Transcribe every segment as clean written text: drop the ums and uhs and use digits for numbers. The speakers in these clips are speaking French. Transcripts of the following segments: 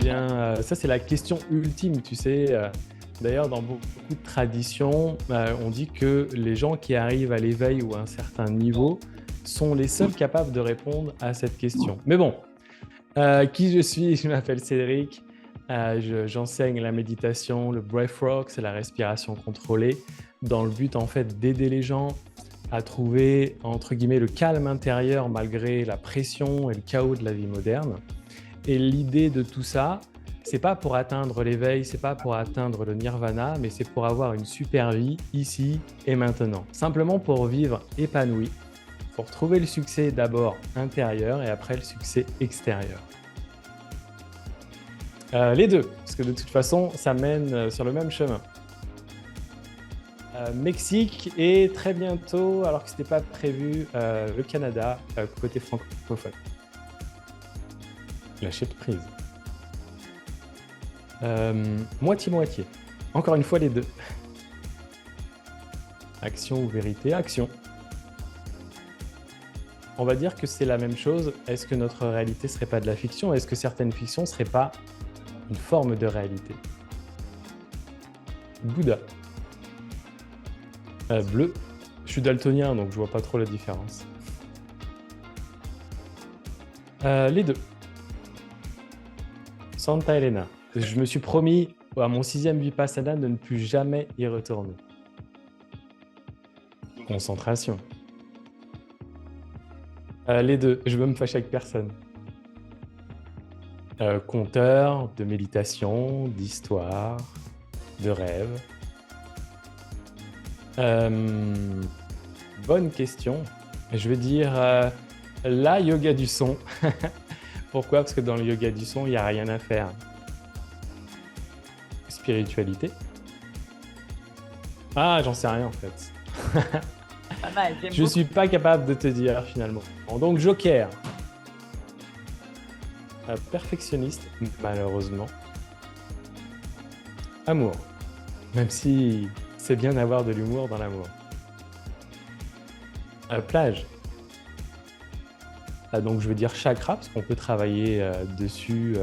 bien, ça c'est la question ultime, tu sais. D'ailleurs, dans beaucoup de traditions, on dit que les gens qui arrivent à l'éveil ou à un certain niveau sont les seuls capables de répondre à cette question. Mais bon, qui je suis? Je m'appelle Cédric. J'enseigne la méditation, le breathwork, c'est la respiration contrôlée, dans le but en fait d'aider les gens à trouver entre guillemets le calme intérieur malgré la pression et le chaos de la vie moderne. Et l'idée de tout ça, c'est pas pour atteindre l'éveil, c'est pas pour atteindre le nirvana, mais c'est pour avoir une super vie ici et maintenant. Simplement pour vivre épanoui, pour trouver le succès d'abord intérieur et après le succès extérieur. Les deux, parce que de toute façon, ça mène sur le même chemin. Mexique et très bientôt, alors que ce n'était pas prévu, le Canada, côté francophone. Lâcher prise. Moitié-moitié. Encore une fois, les deux. Action ou vérité? Action. On va dire que c'est la même chose. Est-ce que notre réalité ne serait pas de la fiction? Est-ce que certaines fictions ne seraient pas une forme de réalité? Bouddha. Bleu. Je suis daltonien, donc je vois pas trop la différence. Les deux. Santa Elena. Je me suis promis à mon 6e Vipassana de ne plus jamais y retourner. Concentration. Les deux. Je veux me fâcher avec personne. Conteur de méditation, d'histoire, de rêve. Bonne question. Je vais dire la yoga du son. Pourquoi? Parce que dans le yoga du son, il n'y a rien à faire. Spiritualité. Ah, j'en sais rien en fait. Pas mal, j'aime Je beaucoup. suis pas capable de te dire finalement. Donc Joker. Perfectionniste, malheureusement. Amour. Même si c'est bien d'avoir de l'humour dans l'amour. Plage. Donc je veux dire chakra, parce qu'on peut travailler dessus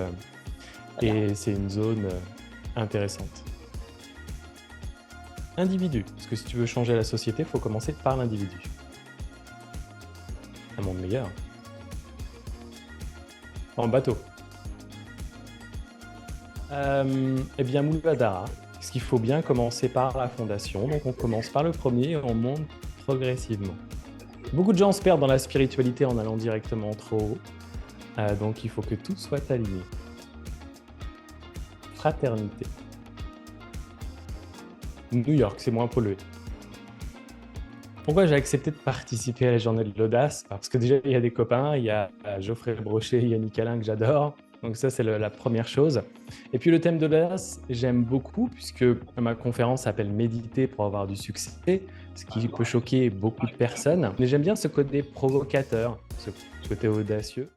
et c'est une zone intéressante. Individu, parce que si tu veux changer la société, il faut commencer par l'individu. Un monde meilleur. En bateau. Eh bien, Muladhara, parce qu'il faut bien commencer par la fondation. Donc, on commence par le premier et on monte progressivement. Beaucoup de gens se perdent dans la spiritualité en allant directement trop haut. Donc, il faut que tout soit aligné. Fraternité. New York, c'est moins pollué. Pourquoi j'ai accepté de participer à la journée de l'audace? Parce que déjà, il y a des copains, il y a Geoffrey Brochet, Yannick Alain que j'adore. Donc ça, c'est la première chose. Et puis le thème de l'audace, j'aime beaucoup puisque ma conférence s'appelle « Méditer pour avoir du succès », ce qui peut choquer beaucoup de personnes. Mais j'aime bien ce côté provocateur, ce côté audacieux.